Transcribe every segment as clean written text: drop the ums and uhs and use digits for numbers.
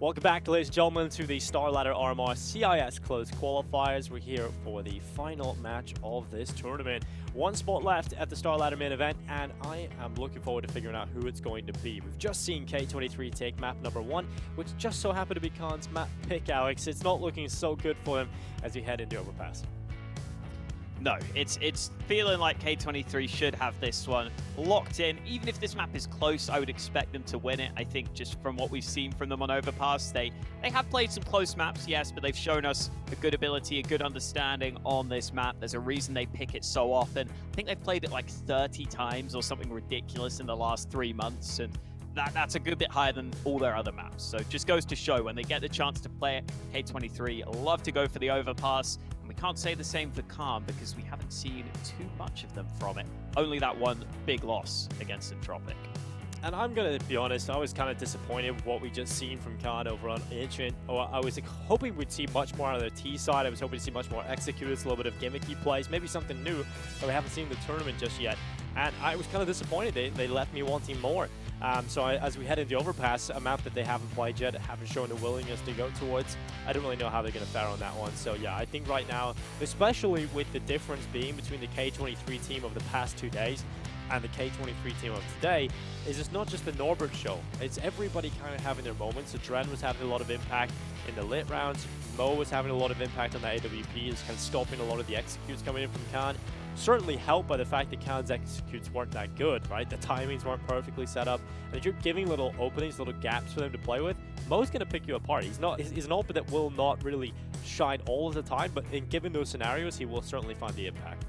Welcome back, ladies and gentlemen, to the StarLadder RMR CIS Closed Qualifiers. We're here for the final match of this tournament. One spot left at the StarLadder main event, and I am looking forward to figuring out who it's going to be. We've just seen K23 take map number 1, which just so happened to be Khan's map pick, Alex. It's not looking so good for him as we head into Overpass. No, it's feeling like K23 should have this one locked in. Even if this map is close, I would expect them to win it. I think just from what we've seen from them on Overpass, they have played some close maps, yes, but they've shown us a good ability, a good understanding on this map. There's a reason they pick it so often. I think they've played it like 30 times or something ridiculous in the last 3 months, and that's a good bit higher than all their other maps. So just goes to show when they get the chance to play it, K23 love to go for the Overpass. And we can't say the same for Khan because we haven't seen too much of them from it. Only that one big loss against Entropic. And I'm going to be honest, I was kind of disappointed with what we just seen from Khan over on Ancient. I was hoping we'd see much more on their T side. I was hoping to see much more executors, a little bit of gimmicky plays, maybe something new that we haven't seen in the tournament just yet. And I was kind of disappointed. They left me wanting more. As we head into Overpass, a map that they haven't played yet, haven't shown the willingness to go towards, I don't really know how they're going to fare on that one. So yeah, I think right now, especially with the difference being between the K23 team over the past 2 days and the K23 team of today, is it's not just the Norbert show. It's everybody kind of having their moments. So Dren was having a lot of impact in the late rounds. Mo was having a lot of impact on that AWP, is kind of stopping a lot of the executes coming in from Khan. Certainly helped by the fact that Khan's executes weren't that good, right? The timings weren't perfectly set up. And if you're giving little openings, little gaps for them to play with, Mo's going to pick you apart. He's an open that will not really shine all of the time, but in given those scenarios, he will certainly find the impact.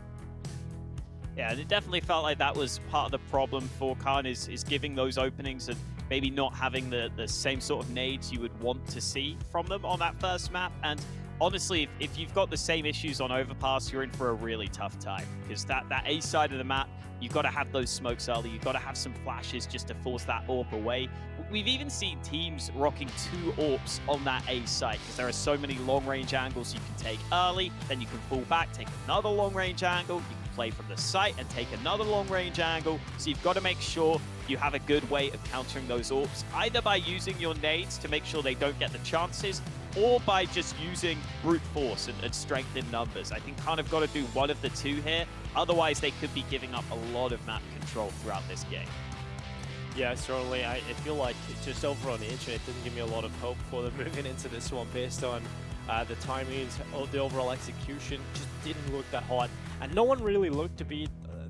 Yeah, and it definitely felt like that was part of the problem for Khan is giving those openings and maybe not having the same sort of nades you would want to see from them on that first map. And honestly, if you've got the same issues on Overpass, you're in for a really tough time because that A side of the map, you've got to have those smokes early. You've got to have some flashes just to force that AWP away. We've even seen teams rocking 2 AWPs on that A site because there are so many long-range angles you can take early, then you can fall back, take another long-range angle, you can play from the site and take another long-range angle. So you've got to make sure you have a good way of countering those AWPs, either by using your nades to make sure they don't get the chances, or by just using brute force and strength in numbers. I think kind of got to do one of the two here. Otherwise, they could be giving up a lot of map control throughout this game. Yeah, certainly. I feel like just over on the internet, it didn't give me a lot of hope for them moving into this one based on the timings, the overall execution just didn't look that hot. And no one really looked to be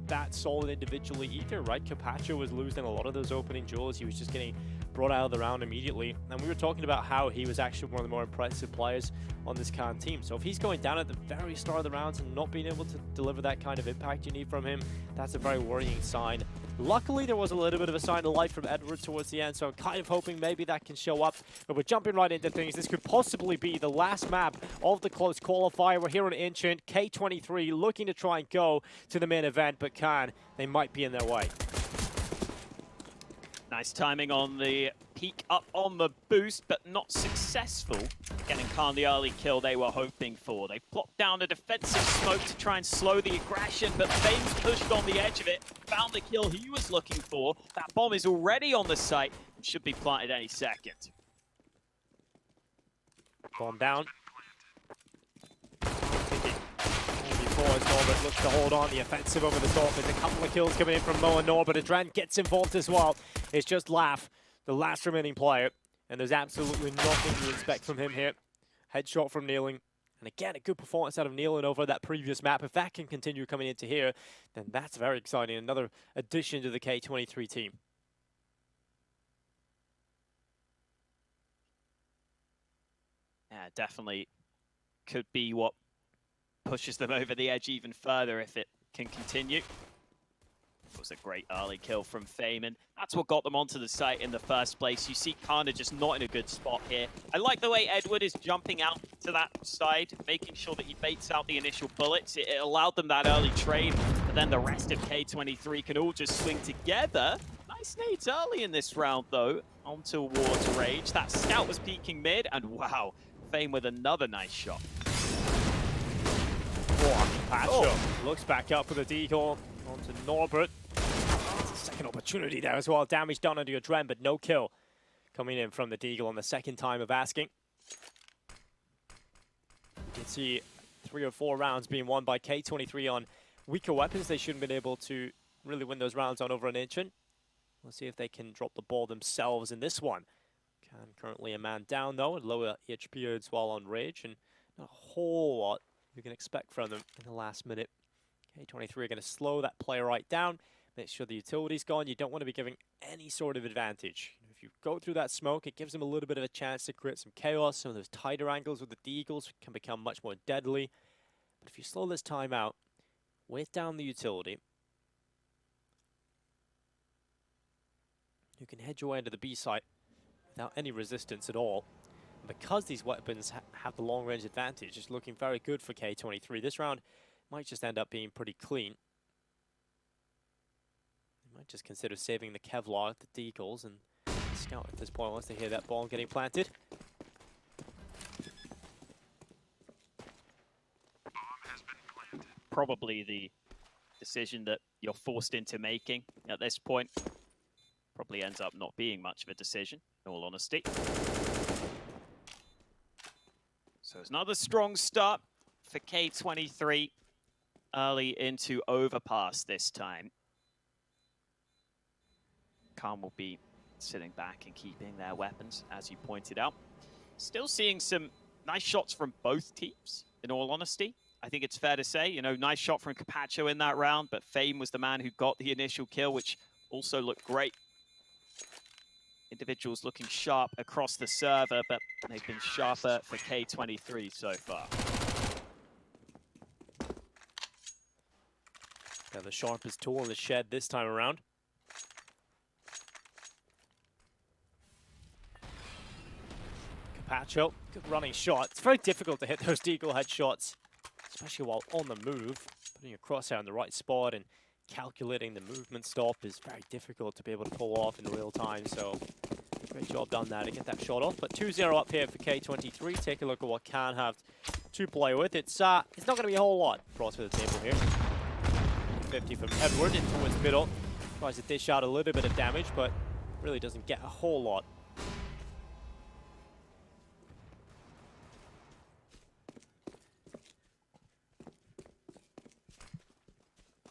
that solid individually either, right? Capacho was losing a lot of those opening duels. He was just getting brought out of the round immediately. And we were talking about how he was actually one of the more impressive players on this Khan team. So if he's going down at the very start of the rounds and not being able to deliver that kind of impact you need from him, that's a very worrying sign. Luckily, there was a little bit of a sign of light from Edward towards the end, so I'm kind of hoping maybe that can show up. But we're jumping right into things. This could possibly be the last map of the close qualifier. We're here on Ancient, K23 looking to try and go to the main event, but Khan, they might be in their way. Nice timing on the peek up on the boost, but not successful. Getting Khan the early kill they were hoping for. They plopped down a defensive smoke to try and slow the aggression, but Fame's pushed on the edge of it, found the kill he was looking for. That bomb is already on the site and should be planted any second. Bomb down. Before as Norbert looks to hold on the offensive over the top. There's a couple of kills coming in from Mo and Norbert. Adran gets involved as well. It's just Laugh, the last remaining player, and there's absolutely nothing to expect from him here. Headshot from Kneeling. And again, a good performance out of Kneeling over that previous map. If that can continue coming into here, then that's very exciting. Another addition to the K23 team. Yeah, definitely could be what pushes them over the edge even further if it can continue. It was a great early kill from Fame, and that's what got them onto the site in the first place. You see Kana just not in a good spot here. I like the way Edward is jumping out to that side, making sure that he baits out the initial bullets. It allowed them that early trade, but then the rest of K23 can all just swing together. Nice nades early in this round, though, on towards Rage. That scout was peeking mid, and wow, Fame with another nice shot. Pacho looks back up with a decoy onto Norbert. Second opportunity there as well. Damage done under your Dren, but no kill. coming in from the Deagle on the second time of asking. You can see 3 or 4 rounds being won by K23 on weaker weapons. They shouldn't have been able to really win those rounds on over an Ancient. We'll see if they can drop the ball themselves in this one. Can currently a man down though, and lower HP as well on Rage, and not a whole lot you can expect from them in the last minute. K23 are going to slow that player right down, make sure the utility's gone. You don't want to be giving any sort of advantage. If you go through that smoke, it gives them a little bit of a chance to create some chaos. Some of those tighter angles with the Deagles can become much more deadly. But if you slow this time out, wait down the utility, you can head your way into the B site without any resistance at all. And because these weapons have the long range advantage, it's looking very good for K23. This round might just end up being pretty clean. They might just consider saving the Kevlar, the Deagles, and the Scout at this point once they hear that bomb getting planted. Probably the decision that you're forced into making at this point. Probably ends up not being much of a decision, in all honesty. So it's another strong start for K23 early into Overpass this time. Khan will be sitting back and keeping their weapons, as you pointed out. Still seeing some nice shots from both teams, in all honesty. I think it's fair to say, you know, nice shot from Capacho in that round, but Fame was the man who got the initial kill, which also looked great. Individuals looking sharp across the server, but they've been sharper for K23 so far. Got the sharpest tool in the shed this time around. Capacho, good running shot. It's very difficult to hit those Deagle headshots, especially while on the move. Putting your crosshair in the right spot and calculating the movement stop is very difficult to be able to pull off in real time, so great job done there to get that shot off. But 2-0 up here for K23. Take a look at what Can have to play with. It's not going to be a whole lot across for the table here. 50 from Edward in towards middle. Tries to dish out a little bit of damage, but really doesn't get a whole lot.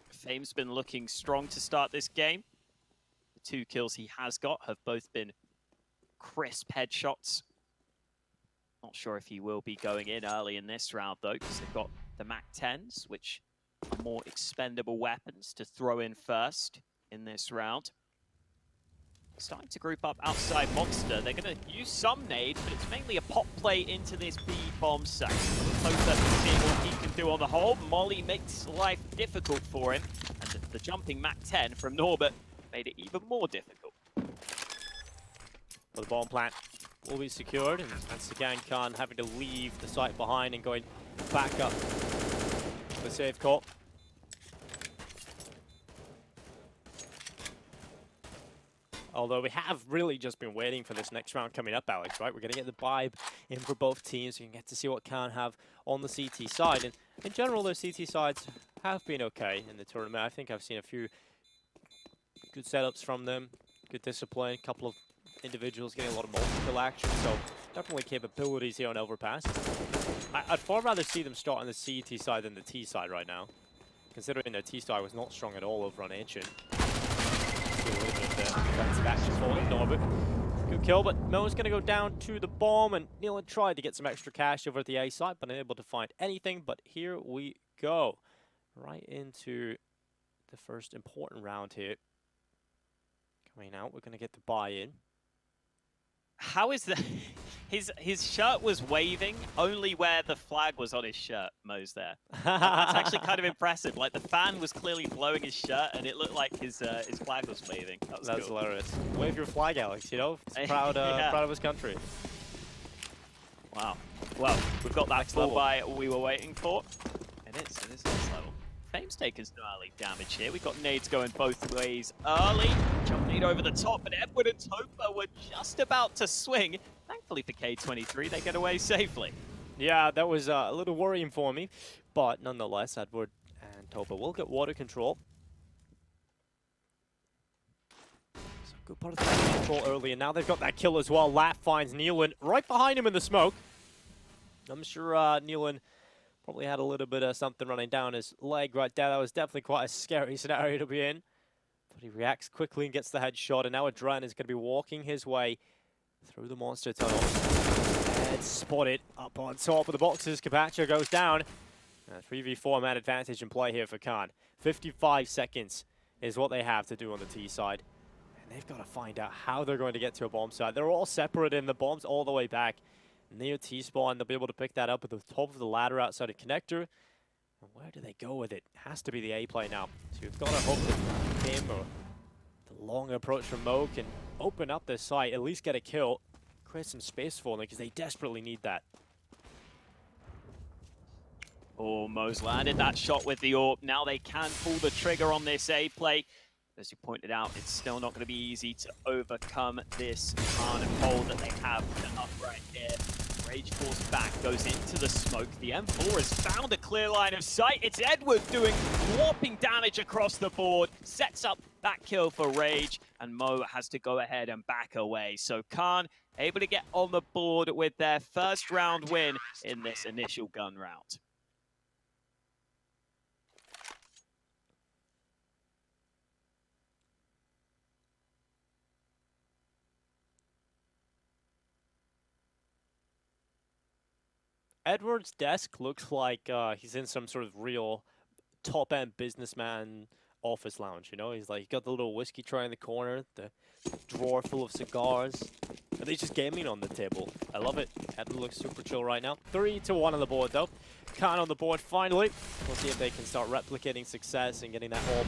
Fame's been looking strong to start this game. The 2 kills he has got have both been crisp headshots. Not sure if he will be going in early in this round though, because they've got the MAC-10s, which are more expendable weapons to throw in first in this round. Starting to group up outside Monster. They're going to use some nades, but it's mainly a pop play into this B bomb site. Closer to seeing what he can do on the whole. Molly makes life difficult for him, and the jumping MAC-10 from Norbert made it even more difficult. Well, the bomb plant will be secured, and once again Khan having to leave the site behind and going back up the safe call. Although we have really just been waiting for this next round coming up, Alex, right? We're going to get the vibe in for both teams. You can get to see what Khan have on the CT side. And in general, those CT sides have been okay in the tournament. I think I've seen a few good setups from them, good discipline, a couple of individuals getting a lot of multi-kill action. So definitely capabilities here on Overpass. I'd far rather see them start on the CT side than the T side right now, considering their T side was not strong at all over on Ancient. A little bit of defensive action for them. Norbert, good kill, but Mo's going to go down to the bomb, and Nealon tried to get some extra cash over at the A site, but unable to find anything. But here we go, right into the first important round here. Coming out, we're going to get the buy-in. How is that? His shirt was waving only where the flag was on his shirt, Mo's there. That's actually kind of impressive. Like, the fan was clearly blowing his shirt, and it looked like his flag was waving. That's cool. Hilarious. Wave your flag, Alex, you know? He's proud, yeah. proud of his country. Wow. Well, we've got that full buy we were waiting for. It is next level. Fame's taken some early damage here. We've got nades going both ways early. Jump nade over the top, but Edward and Topa were just about to swing. Thankfully for K23, they get away safely. Yeah, that was a little worrying for me, but nonetheless, Edward and Topa will get water control. So good part of the control early, and now they've got that kill as well. Lat finds Nealon right behind him in the smoke. I'm sure Nealon probably had a little bit of something running down his leg right there. That was definitely quite a scary scenario to be in. But he reacts quickly and gets the headshot, and now Adran is going to be walking his way through the monster tunnel. And spotted up on top of the boxes. Kapacha goes down. 3v4 man advantage in play here for Khan. 55 seconds is what they have to do on the T side. And they've got to find out how they're going to get to a bomb site. They're all separate in the bombs all the way back near T-spawn. They'll be able to pick that up at the top of the ladder outside of connector. And where do they go with it? Has to be the A play now. So you've got to hope that him or the long approach from Mo can open up this site, at least get a kill, create some space for them because they desperately need that. Oh, Mo's landed that shot with the AWP. Now they can pull the trigger on this A play. As you pointed out, it's still not going to be easy to overcome this Khan hold that they have up right here. Rage Force back, goes into the smoke. The M4 has found a clear line of sight. It's Edward doing whopping damage across the board. Sets up that kill for Rage, and Mo has to go ahead and back away. So Khan able to get on the board with their first round win in this initial gun round. Edward's desk looks like he's in some sort of real top-end businessman office lounge, you know? He's got the little whiskey tray in the corner, the drawer full of cigars, and he's just gaming on the table. I love it. Edward looks super chill right now. 3-1 on the board, though. Khan on the board, finally. We'll see if they can start replicating success and getting that home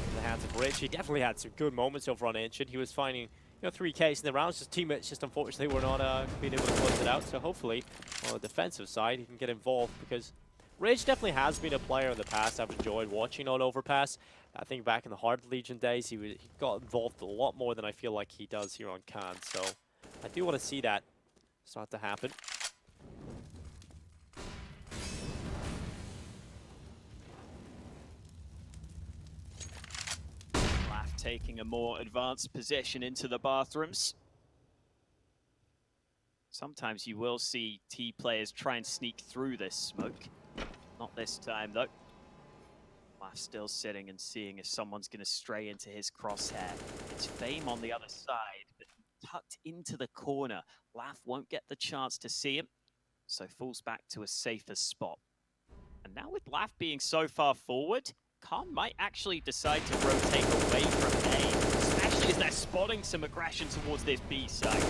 in the hands of Rich. He definitely had some good moments over on Ancient. He was finding 3Ks in the rounds. His teammates just unfortunately were not being able to close it out. So hopefully, on the defensive side, he can get involved because Rage definitely has been a player in the past I've enjoyed watching on Overpass. I think back in the Hard Legion days, he got involved a lot more than I feel like he does here on Khan. So I do want to see that start to happen. Taking a more advanced position into the bathrooms. Sometimes you will see T players try and sneak through this smoke. Not this time, though. Laugh still sitting and seeing if someone's going to stray into his crosshair. It's Fame on the other side, but tucked into the corner. Laugh won't get the chance to see him, so falls back to a safer spot. And now with Laugh being so far forward, Khan might actually decide to rotate away from A, especially as they're spotting some aggression towards this B side.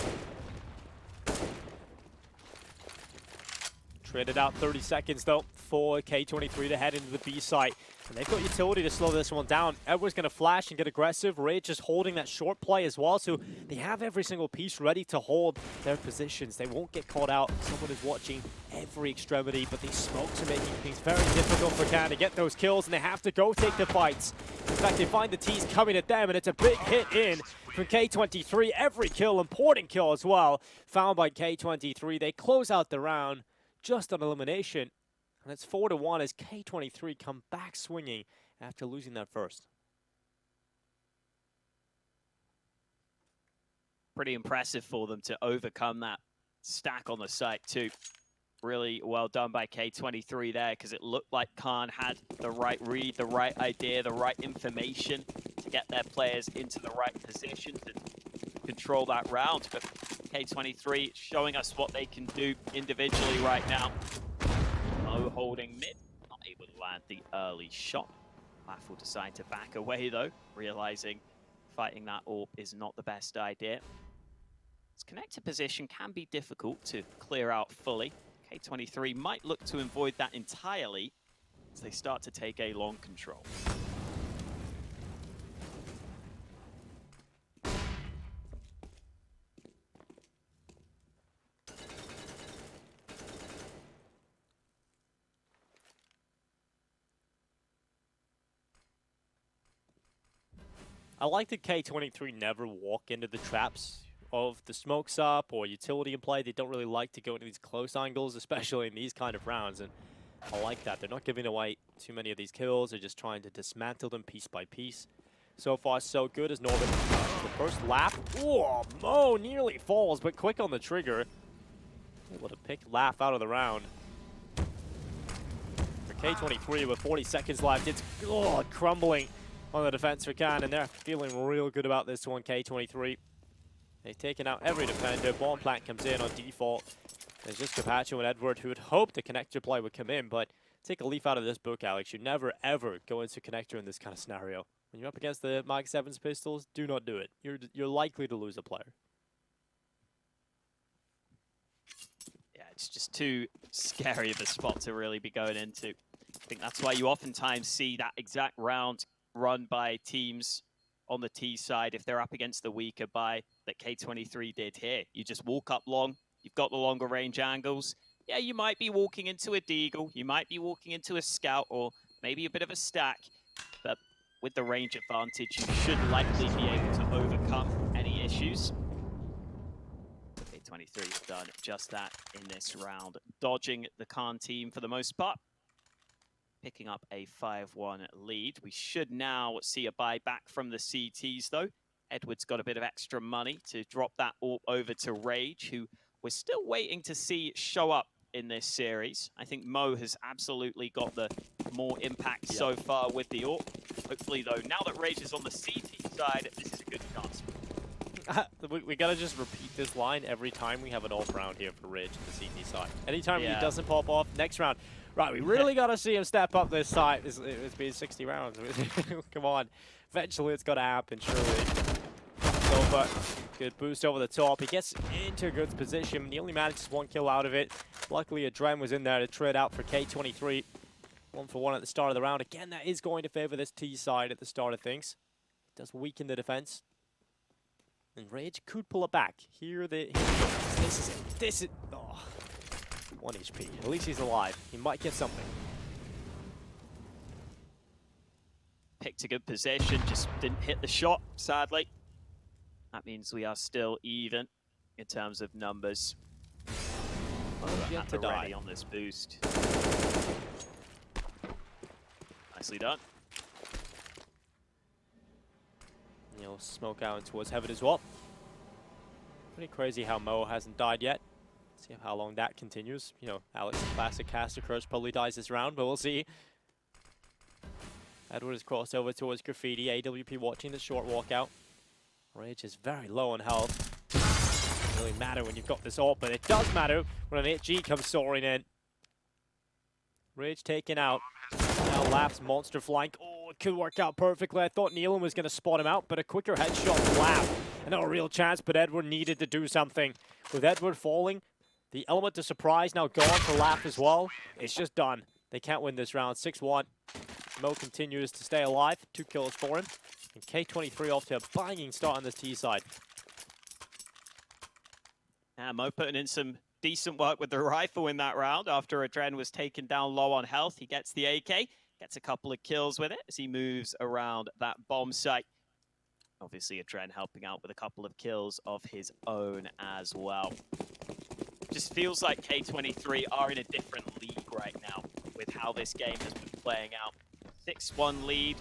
Traded out 30 seconds, though, for K23 to head into the B site. And they've got utility to slow this one down. Edward's going to flash and get aggressive. Rage is holding that short play as well, so they have every single piece ready to hold their positions. They won't get caught out. Someone is watching every extremity, but these smokes are making things very difficult for Khan to get those kills, and they have to go take the fights. In fact, they find the T's coming at them, and it's a big hit in from K23. Every kill, important kill as well, found by K23. They close out the round just on elimination. And it's 4-1 as K23 come back swinging after losing that first. Pretty impressive for them to overcome that stack on the site too. Really well done by K23 there, because it looked like Khan had the right read, the right idea, the right information to get their players into the right positions and control that round. But K23 showing us what they can do individually right now. Mo holding mid, not able to land the early shot. Laugh will decide to back away though, realizing fighting that AWP is not the best idea. Its connector position can be difficult to clear out fully. K23 might look to avoid that entirely as they start to take A long control. I like that K23 never walk into the traps of the smokes up or utility in play. They don't really like to go into these close angles, especially in these kind of rounds, and I like that. They're not giving away too many of these kills. They're just trying to dismantle them piece by piece. So far, so good as Norbit. The first lap. Oh, Mo nearly falls, but quick on the trigger. Able to pick Laugh out of the round. For K23 with 40 seconds left, it's crumbling on the defense for Can, and they're feeling real good about this one, K23. They've taken out every defender. Bomb plant comes in on default. There's just Capacho and Edward who would hope the connector play would come in, but take a leaf out of this book, Alex. You never, ever go into connector in this kind of scenario. When you're up against the Mike 7's pistols, do not do it. You're likely to lose a player. Yeah, it's just too scary of a spot to really be going into. I think that's why you oftentimes see that exact round run by teams on the T side if they're up against the weaker buy that K23 did here. You just walk up long, you've got the longer range angles. Yeah, you might be walking into a Deagle, you might be walking into a Scout, or maybe a bit of a stack, but with the range advantage, you should likely be able to overcome any issues. K23 has done just that in this round, dodging the Khan team for the most part, picking up a 5-1 lead. We should now see a buyback from the CTs, though. Edward's got a bit of extra money to drop that AWP over to Rage, who we're still waiting to see show up in this series. I think Mo has absolutely got the more impact so far with the AWP. Hopefully, though, now that Rage is on the CT side, this is a good chance. We gotta just repeat this line every time we have an AWP round here for Rage on the CT side. Anytime he doesn't pop off, next round. Right, we really got to see him step up this side. It's been 60 rounds. Come on. Eventually, it's got to happen, surely. So, good boost over the top. He gets into a good position. He only manages 1 kill out of it. Luckily, Adren was in there to trade out for K23. 1-for-1 at the start of the round. Again, that is going to favor this T side at the start of things. It does weaken the defense. And Rage could pull it back. Here we go. This is it. This is... Oh. 1 HP. At least he's alive. He might get something. Picked a good position, just didn't hit the shot, sadly. That means we are still even in terms of numbers. At the ready on this boost. Nicely done. He'll smoke out towards heaven as well. Pretty crazy how Mo hasn't died yet. See how long that continues. You know, Alex, classic caster curse, probably dies this round, but we'll see. Edward has crossed over towards Graffiti. AWP watching the short walkout. Rage is very low on health. Doesn't really matter when you've got this AWP, but it does matter when an 8G comes soaring in. Rage taken out. Now Laugh's monster flank. Oh, it could work out perfectly. I thought Nealon was going to spot him out, but a quicker headshot from Laugh. And not a real chance, but Edward needed to do something. With Edward falling, the element of surprise now gone for Laugh as well. It's just done. They can't win this round. 6-1. Mo continues to stay alive. 2 kills for him. And K23 off to a banging start on this T side. And Mo putting in some decent work with the rifle in that round after Adren was taken down low on health. He gets the AK, gets a couple of kills with it as he moves around that bomb site. Obviously, Adren helping out with a couple of kills of his own as well. Just feels like K23 are in a different league right now with how this game has been playing out. 6-1 lead.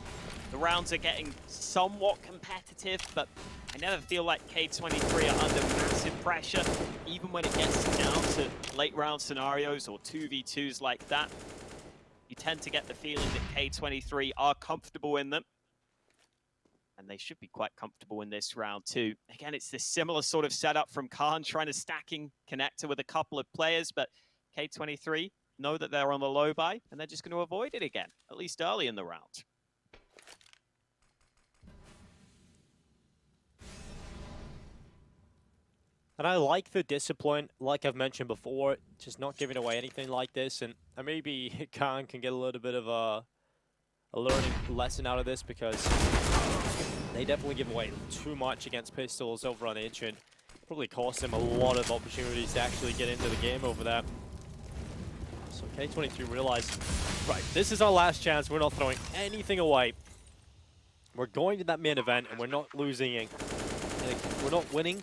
The rounds are getting somewhat competitive, but I never feel like K23 are under massive pressure, even when it gets down to late round scenarios or 2v2s like that. You tend to get the feeling that K23 are comfortable in them. And they should be quite comfortable in this round too. Again, it's this similar sort of setup from Khan trying to stacking connector with a couple of players, but K23 know that they're on the low buy and they're just going to avoid it again, at least early in the round. And I like the discipline, like I've mentioned before, just not giving away anything like this. And maybe Khan can get a little bit of a learning lesson out of this, because they definitely give away too much against pistols over on Ancient. Probably cost them a lot of opportunities to actually get into the game over that. So K23 realized, right, this is our last chance. We're not throwing anything away. We're going to that main event and we're not losing. We're not winning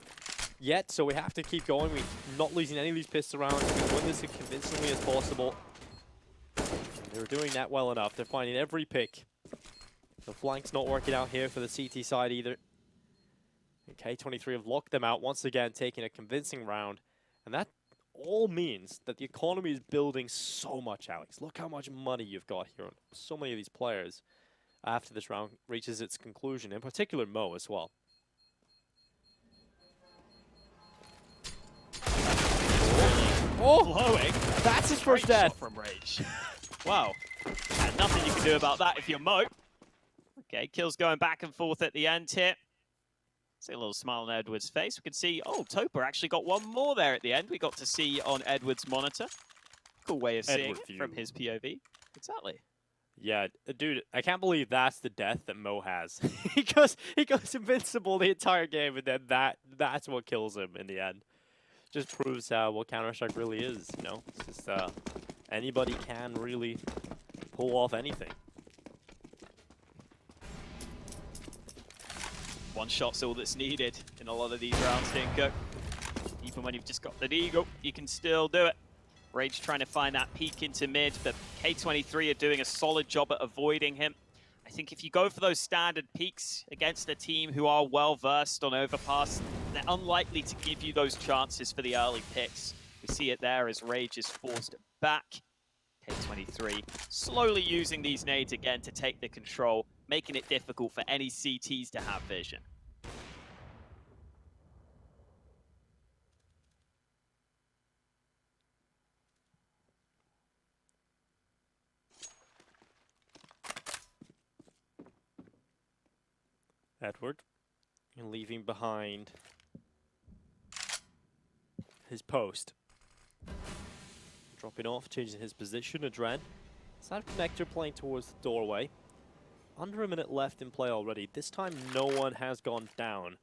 yet, so we have to keep going. We're not losing any of these pistol rounds. We can win this as convincingly as possible. And they're doing that well enough. They're finding every pick. The flank's not working out here for the CT side either. And K23 have locked them out once again, taking a convincing round. And that all means that the economy is building so much, Alex. Look how much money you've got here on so many of these players after this round reaches its conclusion, in particular Mo as well. Oh, flowing. That's his first death from Rage. Wow. And nothing you can do about that if you're Mo. Okay, kills going back and forth at the end here. See a little smile on Edward's face. We can see, oh, Topa actually got one more there at the end. We got to see on Edward's monitor. Cool way of seeing it from his POV. Exactly. Yeah, dude, I can't believe that's the death that Mo has. he goes invincible the entire game, and then that's what kills him in the end. Just proves what Counter-Strike really is, you know? It's just anybody can really pull off anything. One shot's all that's needed in a lot of these rounds, Dinko. Even when you've just got the Eagle, you can still do it. Rage trying to find that peek into mid, but K23 are doing a solid job at avoiding him. I think if you go for those standard peeks against a team who are well-versed on Overpass, they're unlikely to give you those chances for the early picks. We see it there as Rage is forced back. K23 slowly using these nades again to take the control, making it difficult for any CTs to have vision. Edward, and leaving behind his post. Dropping off, changing his position, Adren. Side connector playing towards the doorway. Under a minute left in play already. This time no one has gone down.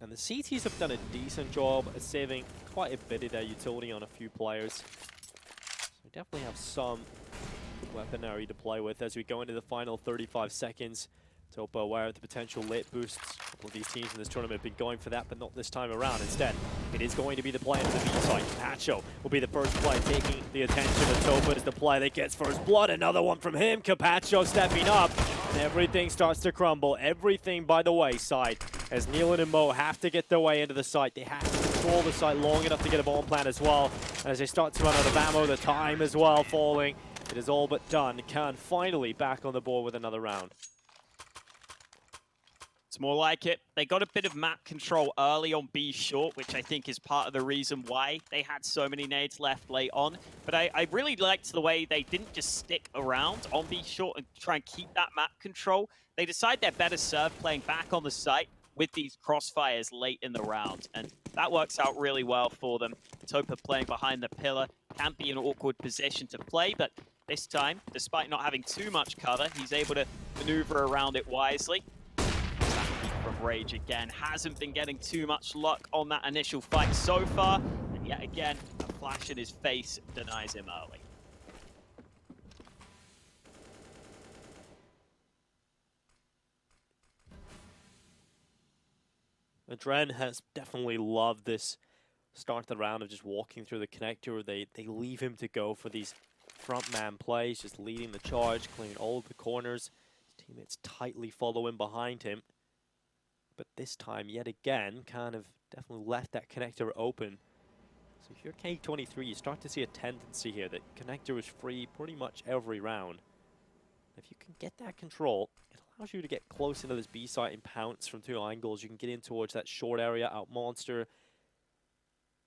And the CTs have done a decent job at saving quite a bit of their utility on a few players. So we definitely have some weaponry to play with as we go into the final 35 seconds. Topa aware of the potential late boosts. A couple of these teams in this tournament have been going for that, but not this time around. Instead, it is going to be the play into the B side. Capacho will be the first play, taking the attention of Topa as the play that gets first blood. Another one from him. Capacho stepping up, and everything starts to crumble. Everything by the wayside as Nealon and Mo have to get their way into the site. They have to control the site long enough to get a bomb plant as well. And as they start to run out of ammo, the time as well falling. It is all but done. Khan finally back on the board with another round. It's more like it. They got a bit of map control early on B short, which I think is part of the reason why they had so many nades left late on. But I really liked the way they didn't just stick around on B short and try and keep that map control. They decide they're better served playing back on the site with these crossfires late in the round. And that works out really well for them. Topa playing behind the pillar can be an awkward position to play, but this time, despite not having too much cover, he's able to maneuver around it wisely. From Rage again, hasn't been getting too much luck on that initial fight so far, and yet again, a flash in his face denies him early. Adren has definitely loved this start the round of just walking through the connector. They leave him to go for these front man plays, just leading the charge, clearing all of the corners. His teammates tightly following behind him. But this time, yet again, kind of definitely left that connector open. So if you're K23, you start to see a tendency here that connector is free pretty much every round. If you can get that control, it allows you to get close into this B site and pounce from two angles. You can get in towards that short area, out monster.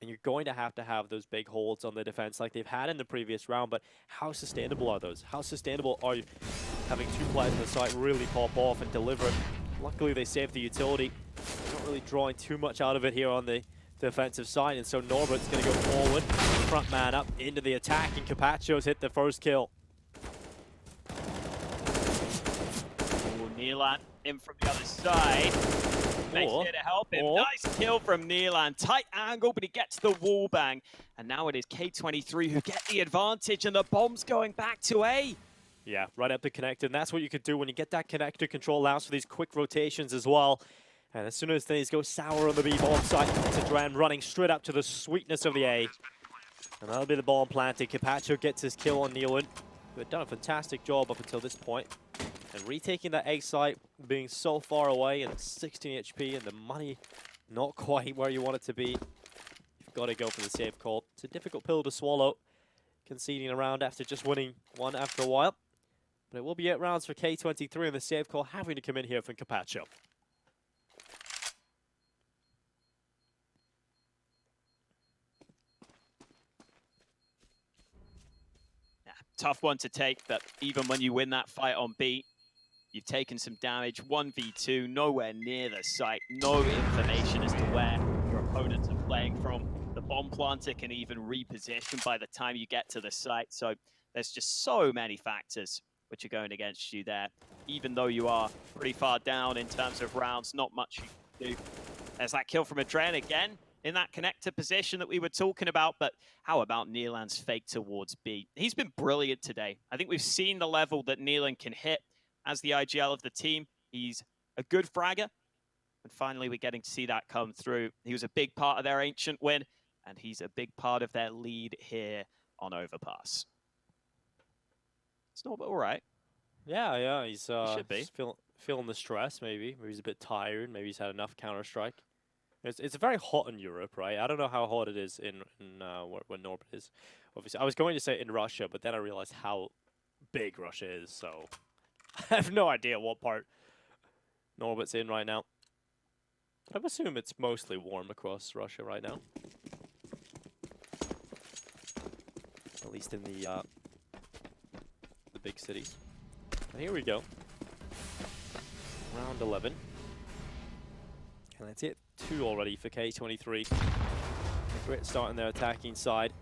And you're going to have those big holds on the defense like they've had in the previous round. But how sustainable are those? How sustainable are you having two players on the site really pop off and deliver? Luckily, they saved the utility. They're not really drawing too much out of it here on the defensive side, and so Norbert's going to go forward, front man up into the attack, and Capacho's hit the first kill. Ooh, Nealan in from the other side. Nice here to help him. Nice kill from Nealan. Tight angle, but he gets the wall bang. And now it is K23 who get the advantage, and the bomb's going back to A. Yeah, right up the connector, and that's what you could do when you get that connector control. Allows for these quick rotations as well. And as soon as things go sour on the B bomb site, it's Adren running straight up to the sweetness of the A. And that'll be the bomb planted. Capacho gets his kill on Nealon, who had done a fantastic job up until this point. And retaking that A site, being so far away and 16 HP and the money not quite where you want it to be, you've got to go for the safe call. It's a difficult pill to swallow, conceding a round after just winning one after a while. But it will be 8 rounds for K23 and the save call having to come in here from Capacho. Yeah, tough one to take, but even when you win that fight on B, you've taken some damage. 1v2, nowhere near the site, no information as to where your opponents are playing from. The bomb planter can even reposition by the time you get to the site, so there's just so many factors which are going against you there. Even though you are pretty far down in terms of rounds, not much you can do. There's that kill from Adren again in that connector position that we were talking about, but how about Neelan's fake towards B? He's been brilliant today. I think we've seen the level that Neelan can hit as the IGL of the team. He's a good fragger, and finally we're getting to see that come through. He was a big part of their Ancient win, and he's a big part of their lead here on Overpass. It's not all right. Yeah, he's should be. feeling the stress, maybe. Maybe he's a bit tired. Maybe he's had enough Counter-Strike. It's very hot in Europe, right? I don't know how hot it is in where Norbert is. Obviously, I was going to say in Russia, but then I realized how big Russia is, so I have no idea what part Norbert's in right now. I assume it's mostly warm across Russia right now. At least in the big cities. And here we go. Round 11. And that's it. 2 already for K23. A great start in their attacking side.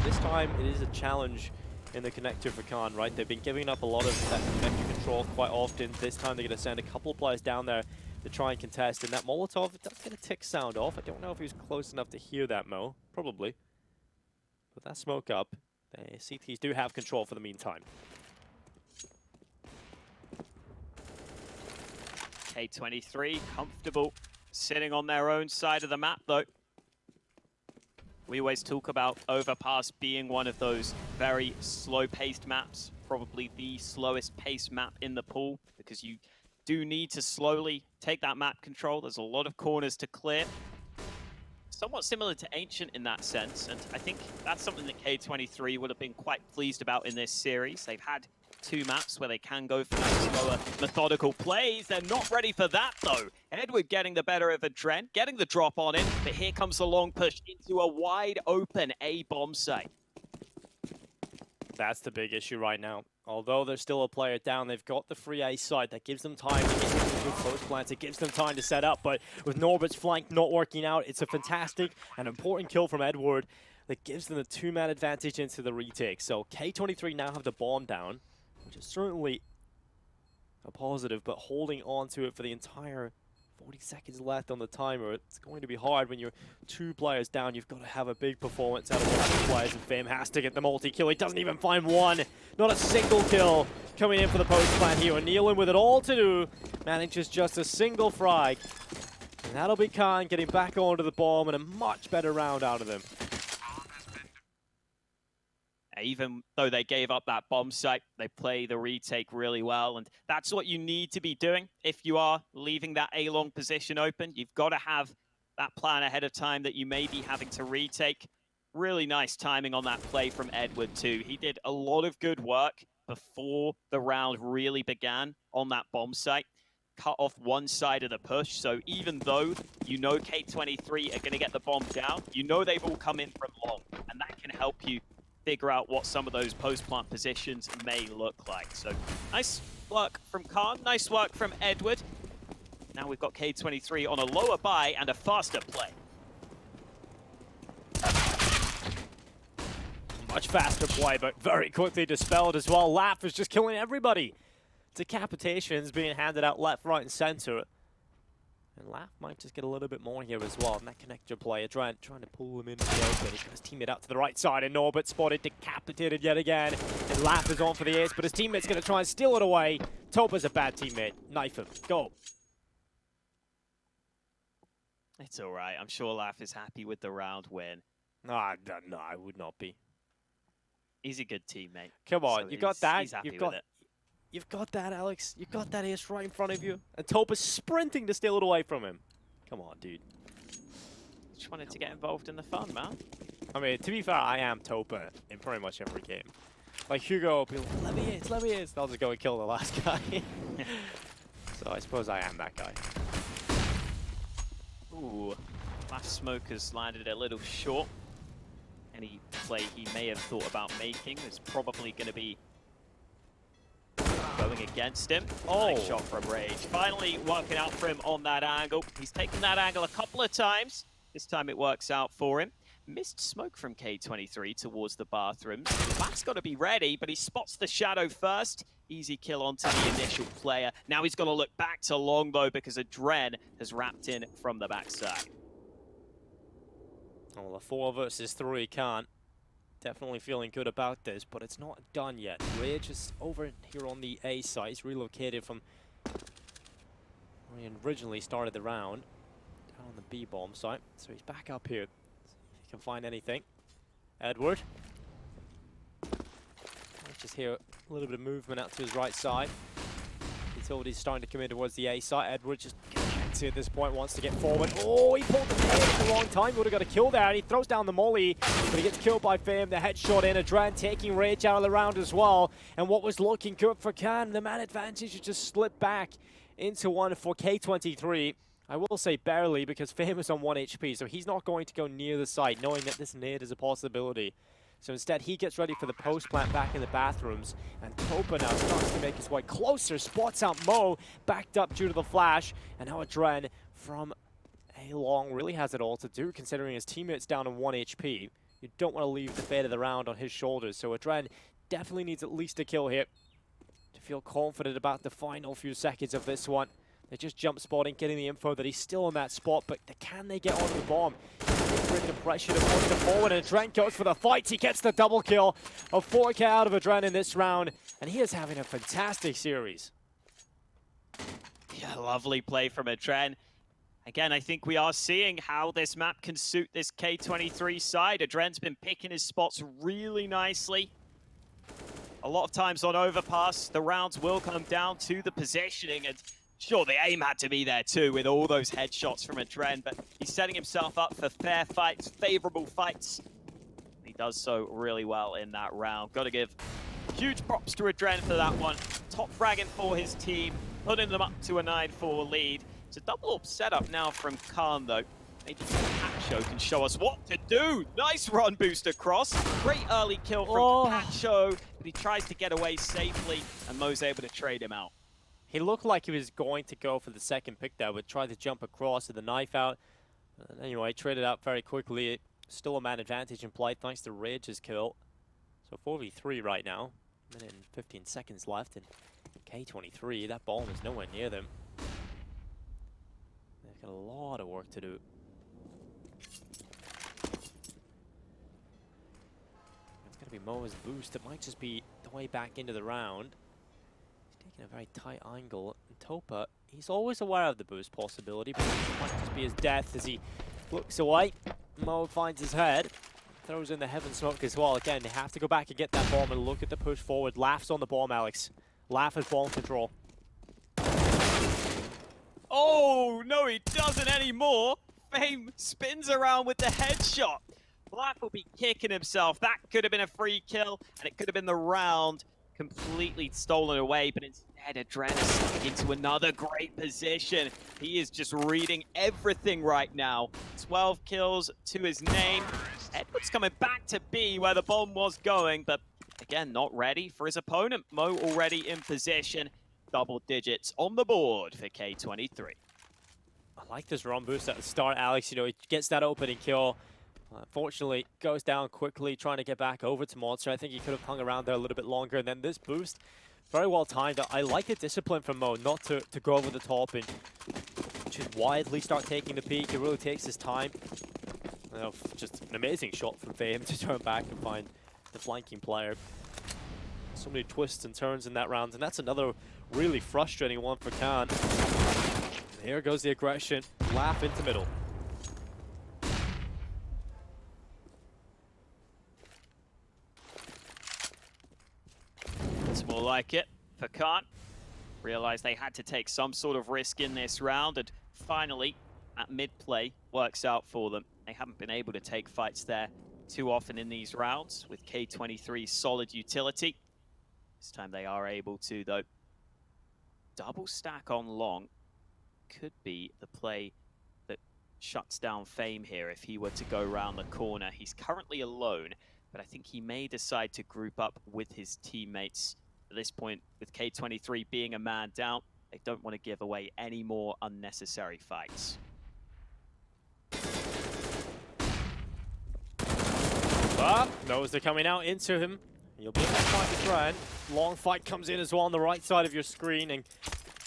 This time it is a challenge in the connector for Khan, right? They've been giving up a lot of that connector control quite often. This time they're going to send a couple of players down there to try and contest. And that Molotov, it does get a tick sound off. I don't know if he was close enough to hear that, Mo. Probably. But that smoke up. The CTs do have control for the meantime. K23 comfortable sitting on their own side of the map, though. We always talk about Overpass being one of those very slow-paced maps, probably the slowest paced map in the pool, because you do need to slowly take that map control. There's a lot of corners to clear. Somewhat similar to Ancient in that sense, and I think that's something that K23 would have been quite pleased about in this series. They've had 2 maps where they can go for that slower, methodical plays. They're not ready for that, though. Edward getting the better of Adren, getting the drop on him, but here comes the long push into a wide-open A-bomb site. That's the big issue right now. Although there's still a player down, they've got the free A side that gives them time to get into good close plants. It gives them time to set up, but with Norbert's flank not working out, it's a fantastic and important kill from Edward that gives them the 2-man advantage into the retake. So K23 now have the bomb down, which is certainly a positive, but holding on to it for the entire 40 seconds left on the timer, it's going to be hard when you're 2 players down. You've got to have a big performance out of one of the players, and Fame has to get the multi-kill. He doesn't even find one. Not a single kill coming in for the post-plant here. And Neelan with it all to do, manages just a single frag. And that'll be Khan getting back onto the bomb and a much better round out of them. Even though they gave up that bomb site, they play the retake really well, and that's what you need to be doing if you are leaving that A-long position open. You've got to have that plan ahead of time that you may be having to retake. Really nice timing on that play from Edward too. He did a lot of good work before the round really began on that bomb site. Cut off one side of the push, so even though you know K23 are going to get the bomb down, you know they've all come in from long, and that can help you figure out what some of those post-plant positions may look like. So nice work from Khan, nice work from Edward. Now we've got K23 on a lower buy and a faster play. Much faster play, but very quickly dispelled as well. Laugh is just killing everybody. Decapitations being handed out left, right, and center. And Laugh might just get a little bit more here as well. And that connector player trying to pull him into the open. He's got his teammate out to the right side, and Norbert spotted, decapitated yet again. And Laugh is on for the ace, but his teammate's going to try and steal it away. Topa's a bad teammate. Knife him. Go. It's all right. I'm sure Laugh is happy with the round win. No, I would not be. He's a good teammate. Come on, so you got that. He's happy You've got with it. You've got that, Alex. You've got that ace right in front of you. And Topa's sprinting to steal it away from him. Come on, dude. Just wanted to get involved in the fun, man. I mean, to be fair, I am Topa in pretty much every game. Like Hugo will be like, let me ace, let me ace. I'll just go and kill the last guy. So I suppose I am that guy. Ooh, last smoke has landed a little short. Any play he may have thought about making is probably going to be going against him. Oh, nice shot from Rage. Finally working out for him on that angle. He's taken that angle a couple of times. This time it works out for him. Missed smoke from K23 towards the bathrooms. Mac's got to be ready, but he spots the shadow first. Easy kill onto the initial player. Now he's going to look back to long, though, because Adren has wrapped in from the backside. Well, a 4 versus 3 can't. Definitely feeling good about this, but it's not done yet. Rage is over here on the A site. He's relocated from where he originally started the round, down on the B bomb site. So he's back up here. See if he can find anything. Edward. Let's just hear a little bit of movement out to his right side. Utility's starting to come in towards the A site. Edward just gets at this point, wants to get forward. Oh, he pulled the pin at the wrong time. Would have got a kill there. He throws down the molly, but he gets killed by Fame. The headshot in. Adren taking Rage out of the round as well. And what was looking good for Khan, the man advantage just slipped back into one for K23. I will say barely, because Fame is on 1 HP, so he's not going to go near the site, knowing that this nade is a possibility. So instead, he gets ready for the post plant back in the bathrooms, and Topa now starts to make his way closer, spots out Mo, backed up due to the flash, and now Adren from A long really has it all to do, considering his teammate's down on 1 HP. You don't want to leave the fate of the round on his shoulders, so Adren definitely needs at least a kill here to feel confident about the final few seconds of this one. They're just jump spotting, getting the info that he's still on that spot, but can they get on the bomb? Bring the pressure to push them forward, and Adren goes for the fight. He gets the double kill. A 4K out of Adren in this round, and he is having a fantastic series. Yeah, lovely play from Adren. Again, I think we are seeing how this map can suit this K23 side. Adren's been picking his spots really nicely. A lot of times on Overpass, the rounds will come down to the positioning, and sure, the aim had to be there too with all those headshots from Adren, but he's setting himself up for fair fights, favorable fights. He does so really well in that round. Got to give huge props to Adren for that one. Top fragging for his team, putting them up to a 9-4 lead. It's a double up setup now from Khan, though. Maybe Capacho can show us what to do. Nice run boost across. Great early kill from Capacho, but he tries to get away safely, and Mo's able to trade him out. He looked like he was going to go for the second pick there, but tried to jump across with the knife out. Anyway, traded out very quickly. Still a man advantage in play thanks to Rage's kill. So 4v3 right now. Minute and 15 seconds left, and K23, that bomb is nowhere near them. They've got a lot of work to do. It's going to be Moa's boost. It might just be the way back into the round. Taking a very tight angle, and Topa, he's always aware of the boost possibility, but it might just be his death as he looks away. Mo finds his head, throws in the heaven smoke as well. Again, they have to go back and get that bomb and look at the push forward. Laughs on the bomb, Alex. Laugh at bomb control. Oh, no, he doesn't anymore. Fame spins around with the headshot. Black will be kicking himself. That could have been a free kill, and it could have been the round completely stolen away, but instead Adren is stuck into another great position. He is just reading everything right now. 12 kills to his name. Edward's coming back to B where the bomb was going, but again, not ready for his opponent. Mo already in position. Double digits on the board for K23. I like this run boost at the start, Alex. You know, he gets that opening kill. Unfortunately, goes down quickly, trying to get back over to Monster. I think he could have hung around there a little bit longer. And then this boost, very well timed. I like the discipline from Mo, not to go over the top and just widely start taking the peak. He really takes his time. You know, just an amazing shot from Fame to turn back and find the flanking player. So many twists and turns in that round, and that's another really frustrating one for Khan. And here goes the aggression. Laugh into middle. It's more like it. for Khan. Realized they had to take some sort of risk in this round, and finally, that mid-play works out for them. They haven't been able to take fights there too often in these rounds with K23's solid utility. This time they are able to, though. Double stack on long could be the play that shuts down Fame here if he were to go around the corner. He's currently alone, but I think he may decide to group up with his teammates. At this point, with K23 being a man down, they don't want to give away any more unnecessary fights. Knows they're coming out into him. You'll be in that fight with Ryan. Long fight comes in as well on the right side of your screen, and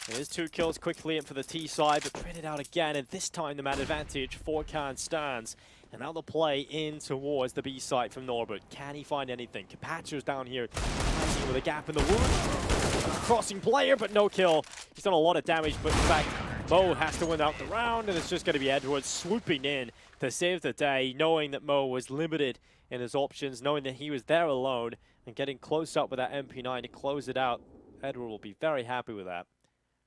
there's 2 kills quickly in for the T side, but printed out again, and this time the man advantage for Khan stands. And now the play in towards the B side from Norbert. Can he find anything? Capature's down here with a gap in the wound. Crossing player, but no kill. He's done a lot of damage, but in fact, Mo has to win out the round, and it's just going to be Edwards swooping in to save the day, knowing that Mo was limited in his options, knowing that he was there alone, and getting close up with that MP9 to close it out. Edward will be very happy with that.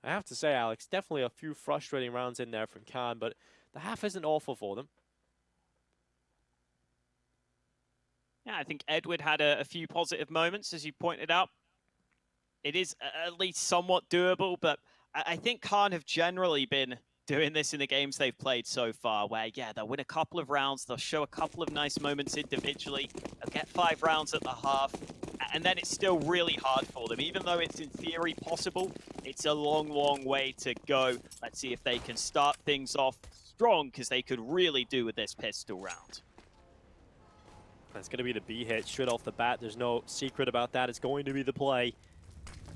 I have to say, Alex, definitely a few frustrating rounds in there from Khan, but the half isn't awful for them. Yeah, I think Edward had a few positive moments, as you pointed out. It is at least somewhat doable, but I think Khan have generally been doing this in the games they've played so far, where, yeah, they'll win a couple of rounds, they'll show a couple of nice moments individually, they'll get 5 rounds at the half, and then it's still really hard for them. Even though it's in theory possible, it's a long, long way to go. Let's see if they can start things off strong, because they could really do with this pistol round. That's going to be the B hit straight off the bat. There's no secret about that. It's going to be the play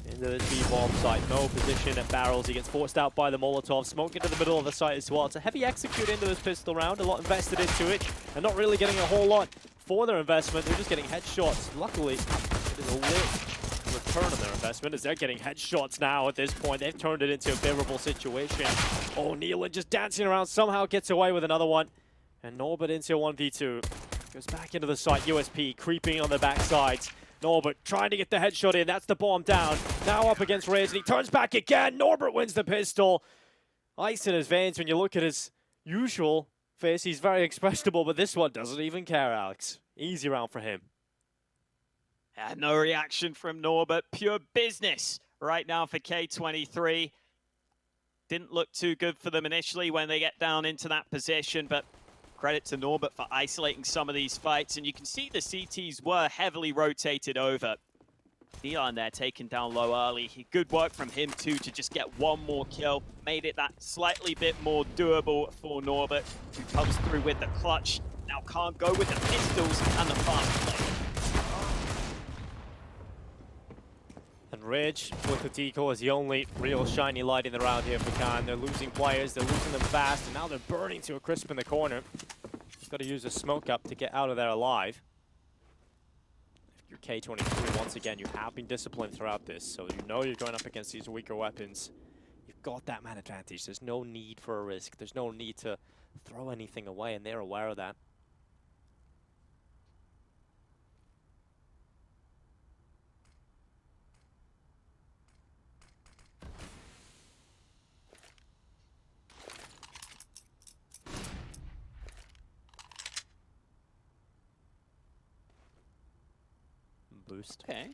into this B-bomb site. No position at barrels. He gets forced out by the Molotov. Smoke into the middle of the site as well. It's a heavy execute into this pistol round. A lot invested into it, and not really getting a whole lot for their investment. They're just getting headshots. Luckily, it is a lit return on their investment as they're getting headshots now at this point. They've turned it into a favorable situation. Oh, Nealon just dancing around. Somehow gets away with another one. And Norbert into a 1v2. Goes back into the site. USP creeping on the backsides. Norbert trying to get the headshot in. That's the bomb down. Now up against Rage, and he turns back again. Norbert wins the pistol. Ice in his veins. When you look at his usual face, he's very expressible, but this one doesn't even care, Alex. Easy round for him. Yeah, no reaction from Norbert. Pure business right now for K23. Didn't look too good for them initially when they get down into that position, but credit to Norbert for isolating some of these fights, and you can see the CTs were heavily rotated over. Neon there taken down low early. Good work from him too to just get one more kill. Made it that slightly bit more doable for Norbert, who comes through with the clutch. Now can't go with the pistols and the fast play. And Rage with the decoy is the only real shiny light in the round here for Khan. They're losing players, they're losing them fast, and now they're burning to a crisp in the corner. Got to use a smoke up to get out of there alive. If you're K23, once again, you have been disciplined throughout this, so you know you're going up against these weaker weapons. You've got that man advantage. There's no need for a risk. There's no need to throw anything away, and they're aware of that. Boost. Okay.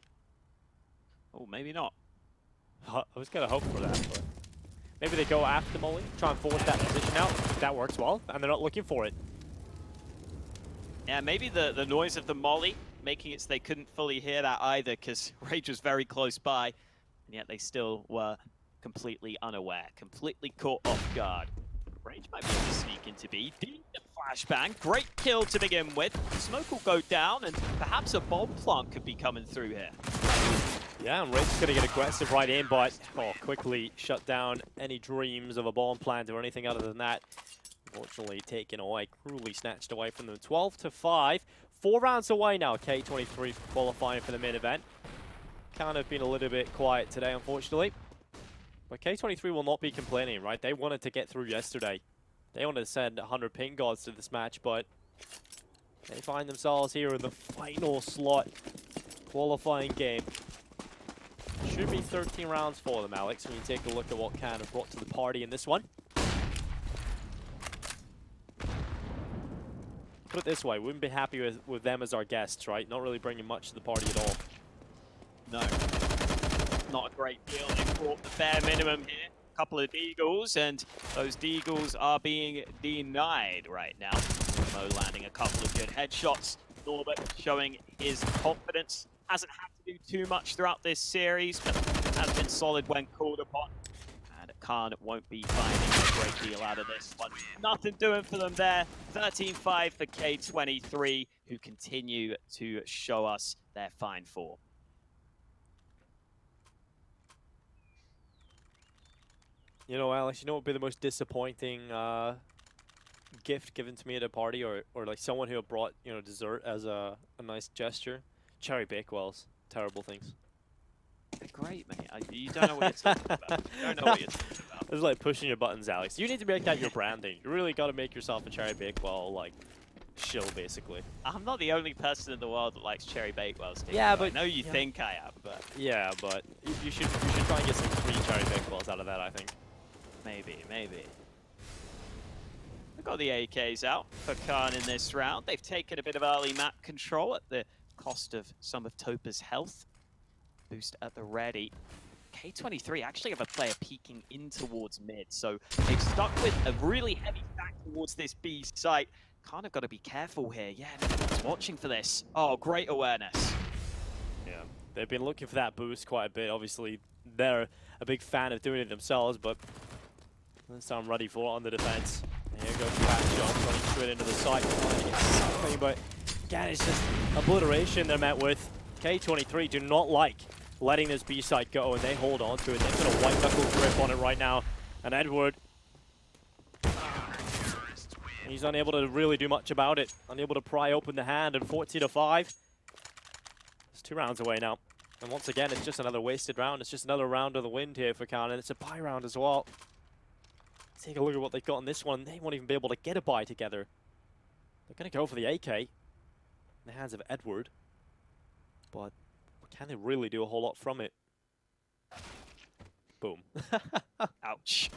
Oh, maybe not. I was going to hope for that, but maybe they go after the Molly, try and force that position out. That works well, and they're not looking for it. Yeah, maybe the noise of the Molly making it so they couldn't fully hear that either, because Rage was very close by, and yet they still were completely unaware, completely caught off guard. Rage might be able to sneak into B. Flashbang, great kill to begin with. Smoke will go down, and perhaps a bomb plant could be coming through here. Yeah, and Rage is going to get aggressive right in, but quickly shut down any dreams of a bomb plant or anything other than that. Unfortunately taken away, cruelly snatched away from them. 12-5, 4 rounds away now. K23 qualifying for the main event. Kind of been a little bit quiet today, unfortunately. But K23 will not be complaining, right? They wanted to get through yesterday. They wanted to send 100 ping gods to this match, but they find themselves here in the final slot qualifying game. Should be 13 rounds for them, Alex, when you take a look at what Can have brought to the party in this one. Put it this way, wouldn't be happy with them as our guests, right? Not really bringing much to the party at all. No, not a great deal. They brought the bare minimum here. A couple of deagles, and those deagles are being denied right now. Mo landing a couple of good headshots. Norbert showing his confidence. Hasn't had to do too much throughout this series, but has been solid when called upon. And Khan won't be finding a great deal out of this one. Nothing doing for them there. 13-5 for K23, who continue to show us their fine form. You know, Alex, you know what would be the most disappointing gift given to me at a party, or like someone who brought, you know, dessert as a nice gesture? Cherry Bakewells. Terrible things. They're great, mate. You don't know what you're talking about. You don't know what you're talking about. It's like pushing your buttons, Alex. You need to make that your branding. You really got to make yourself a Cherry Bakewell, like, shill, basically. I'm not the only person in the world that likes Cherry Bakewells. Yeah, but I know you think I am, but yeah, but you should try and get some free Cherry Bakewells out of that, I think. maybe. We've got the AKs out for Khan in this round. They've taken a bit of early map control at the cost of some of Topa's health. Boost at the ready. K23 actually have a player peeking in towards mid, so they've stuck with a really heavy stack towards this B site. Kind of got to be careful here. Yeah, everyone's watching for this. Oh, great awareness. Yeah, they've been looking for that boost quite a bit. Obviously, they're a big fan of doing it themselves, but this time ready for it on the defense. Here goes the back shot, running straight into the site, trying to get something, but again, it's just obliteration they're met with. K23 do not like letting this B site go, and they hold on to it. They've got a white knuckle grip on it right now, and Edward, he's unable to really do much about it. Unable to pry open the hand, and 14-5. It's 2 rounds away now. And once again, it's just another wasted round. It's just another round of the wind here for Khan, and it's a buy round as well. Take a look at what they've got in this one. They won't even be able to get a buy together. They're going to go for the AK in the hands of Edward. But can they really do a whole lot from it? Boom. Ouch.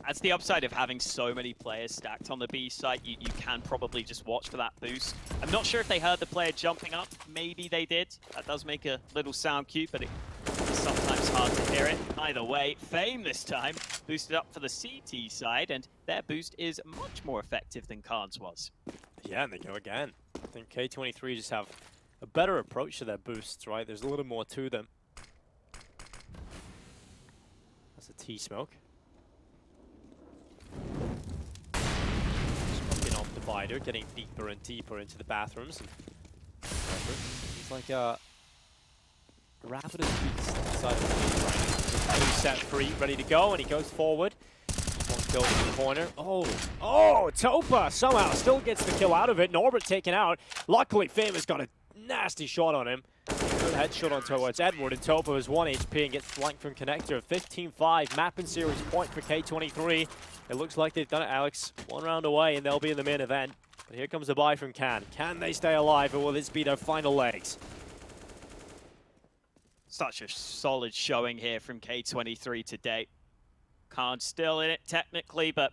That's the upside of having so many players stacked on the B site. You can probably just watch for that boost. I'm not sure if they heard the player jumping up. Maybe they did. That does make a little sound cute, but it's sometimes hard to hear it. Either way, Fame this time boosted up for the CT side, and their boost is much more effective than Khan's was. Yeah, and they go again. I think K23 just have a better approach to their boosts, right? There's a little more to them. That's a T-smoke. Smoking off divider, getting deeper and deeper into the bathrooms. He's like a rapid as beast inside of the field right now. Set free, ready to go, and he goes forward. One kill from the corner. Oh, Topa somehow still gets the kill out of it. Norbert taken out. Luckily, Fame has got a nasty shot on him. Good headshot on Topa. It's Edward, and Topa is 1 HP and gets flanked from Connector. 15-5, map and series point for K23. It looks like they've done it, Alex. 1 round away, and they'll be in the main event. But here comes the buy from Can. Can they stay alive, or will this be their final legs? Such a solid showing here from K23 to date. Khan still in it technically, but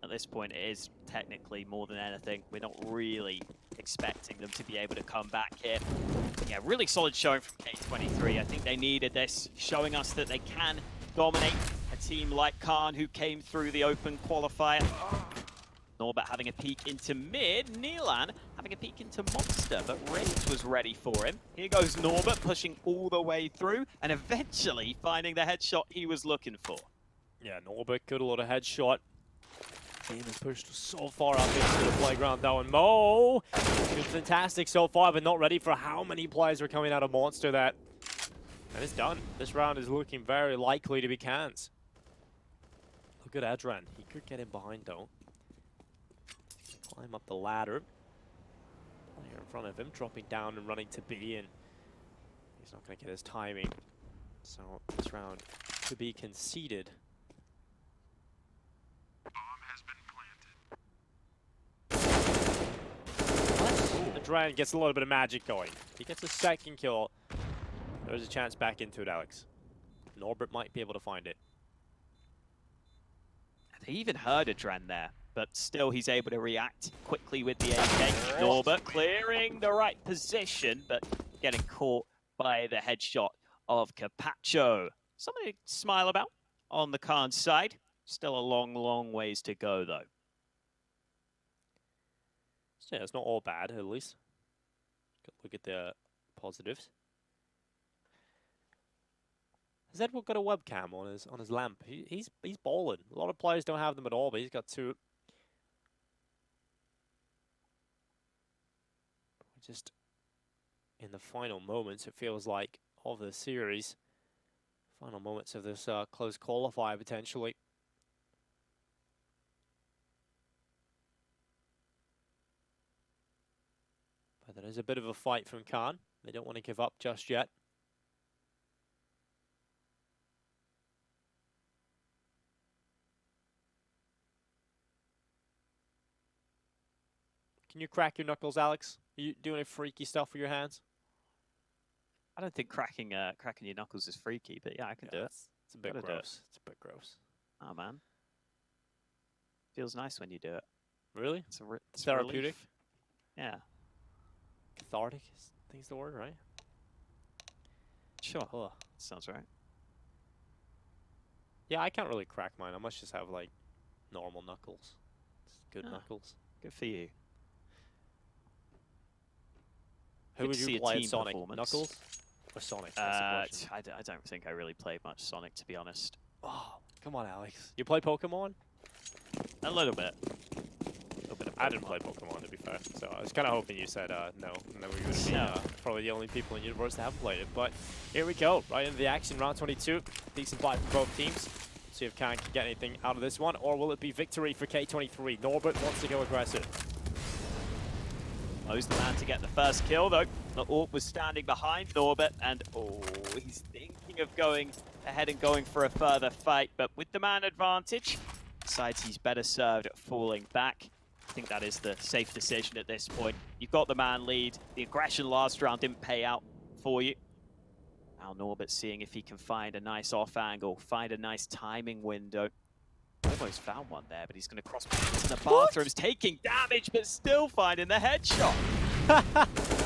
at this point it is technically more than anything. We're not really expecting them to be able to come back here. Yeah, really solid showing from K23. I think they needed this, showing us that they can dominate a team like Khan, who came through the open qualifier. Norbert having a peek into mid. Nilan having a peek into Monster, but Rage was ready for him. Here goes Norbert pushing all the way through and eventually finding the headshot he was looking for. Yeah, Norbert, good little headshot. Team is pushed so far up into the playground though, and Mo is fantastic so far, but not ready for how many players are coming out of Monster that. And it's done. This round is looking very likely to be Can's. Look at Adran. He could get in behind though. Climb up the ladder. Player in front of him, dropping down and running to B, and he's not going to get his timing. So this round to be conceded. Adran gets a little bit of magic going. He gets a second kill. There's a chance back into it, Alex. Norbert might be able to find it. They even heard a Dren there, but still he's able to react quickly with the AK. Norbert clearing the right position, but getting caught by the headshot of Carpaccio. Something to smile about on the Khan side. Still a long, long ways to go, though. So yeah, it's not all bad, at least. Look at the positives. Has Edward got a webcam on his lamp? He's balling. A lot of players don't have them at all, but he's got two. Just in the final moments, it feels like, of the series. Final moments of this close qualifier, potentially. But there is a bit of a fight from Khan. They don't want to give up just yet. Can you crack your knuckles, Alex? Are you doing any freaky stuff with your hands? I don't think cracking your knuckles is freaky, but yeah, I can do it. It's a bit gross. It's a bit gross. Oh man, feels nice when you do it. Really? It's therapeutic. Relief. Yeah. Cathartic, I think is the word, right? Sure. Oh. Sounds right. Yeah, I can't really crack mine. I must just have like normal knuckles. It's good knuckles. Good for you. Who would you play at Sonic? Knuckles or Sonic? I don't think I really played much Sonic, to be honest. Oh, come on, Alex. You play Pokemon? A little bit. I didn't play Pokemon, to be fair. So I was kind of hoping you said no. And then we would be probably the only people in the universe that haven't played it. But here we go. Right into the action. Round 22. Decent fight from both teams. Let's see if Khan can get anything out of this one. Or will it be victory for K23? Norbert wants to go aggressive. Mo's the man to get the first kill, though. The Orc was standing behind Norbert, and he's thinking of going ahead and going for a further fight, but with the man advantage, decides he's better served at falling back. I think that is the safe decision at this point. You've got the man lead. The aggression last round didn't pay out for you. Now Norbert seeing if he can find a nice off angle, find a nice timing window. Almost found one there, but he's going to cross back into the bathrooms, taking damage, but still finding the headshot.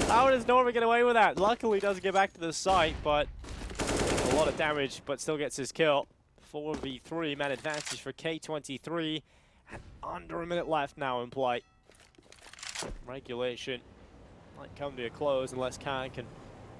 How does Norbert get away with that? Luckily, he doesn't get back to the site, but a lot of damage, but still gets his kill. 4v3, man advantage for K23, and under a minute left now in play. Regulation might come to a close unless Khan can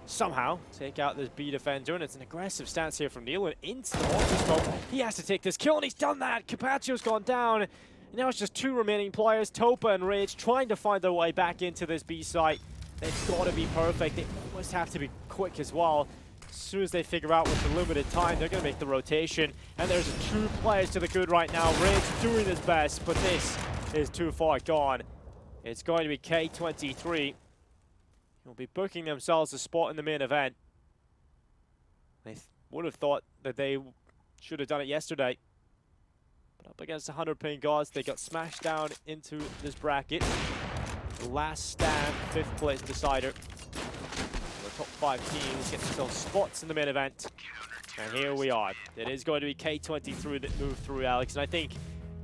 somehow take out this B defender, and it's an aggressive stance here from Neil, and into the monster smoke. He has to take this kill, and he's done that. Carpaccio's gone down, and now it's just two remaining players, Topa and Rage, trying to find their way back into this B site. They've got to be perfect. They almost have to be quick as well. As soon as they figure out with the limited time, they're going to make the rotation, and there's two players to the good right now. Rage doing his best, but this is too far gone. It's going to be K23. Will be booking themselves a spot in the main event. They would have thought that they should have done it yesterday. But up against 100 ping gods, they got smashed down into this bracket. The last stand, 5th place decider. The top 5 teams get themselves spots in the main event. And here we are. It is going to be K23 that moved through, Alex, and I think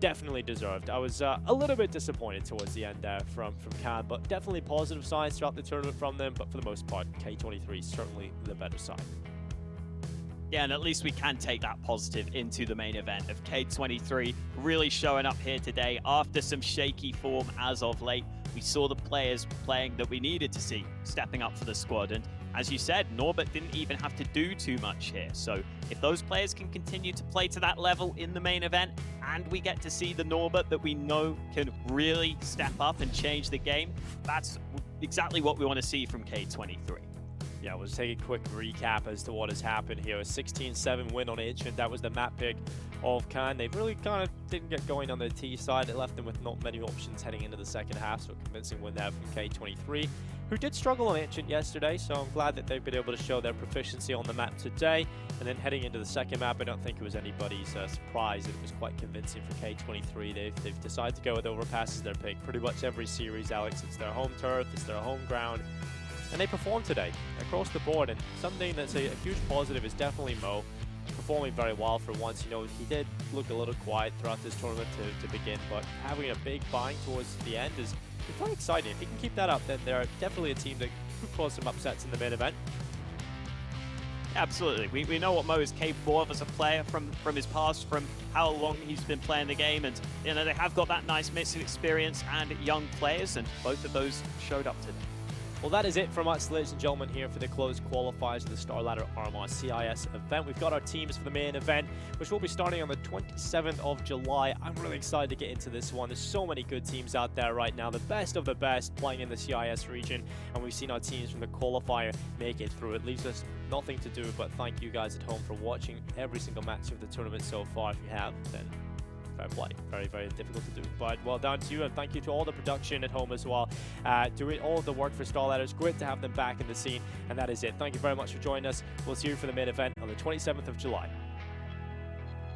definitely deserved. I was a little bit disappointed towards the end there from Khan, but definitely positive signs throughout the tournament from them. But for the most part, K23 is certainly the better side. Yeah, and at least we can take that positive into the main event of K23 really showing up here today after some shaky form as of late. We saw the players playing that we needed to see, stepping up for the squad. And as you said, Norbert didn't even have to do too much here. So if those players can continue to play to that level in the main event, and we get to see the Norbert that we know can really step up and change the game, that's exactly what we want to see from K23. Yeah, we'll just take a quick recap as to what has happened here. A 16-7 win on Ancient. That was the map pick of Khan. They really kind of didn't get going on the T side. It left them with not many options heading into the second half, so a convincing win there from K23, who did struggle on Ancient yesterday, so I'm glad that they've been able to show their proficiency on the map today. And then heading into the second map, I don't think it was anybody's surprise that it was quite convincing for K23. They've decided to go with Overpass as their pick pretty much every series, Alex. It's their home turf, it's their home ground. and they performed today across the board. And something that's a huge positive is definitely Mo performing very well for once. You know, he did look a little quiet throughout this tournament to begin, but having a big bang towards the end is quite exciting. If he can keep that up, then they're definitely a team that could cause some upsets in the main event. Absolutely. We know what Mo is capable of as a player from his past, from how long he's been playing the game, and you know, they have got that nice mix of experience and young players, and both of those showed up today. Well, that is it from us, ladies and gentlemen, here for the closed qualifiers of the StarLadder RMR CIS event. We've got our teams for the main event, which will be starting on the 27th of July. I'm really excited to get into this one. There's so many good teams out there right now, the best of the best playing in the CIS region, and we've seen our teams from the qualifier make it through. It leaves us nothing to do but thank you guys at home for watching every single match of the tournament so far. If you have, then fair play. Very, very difficult to do, but well done to you, and thank you to all the production at home as well, doing all of the work for StarLadder. It's great to have them back in the scene, and that is it. Thank you very much for joining us. We'll see you for the main event on the 27th of July.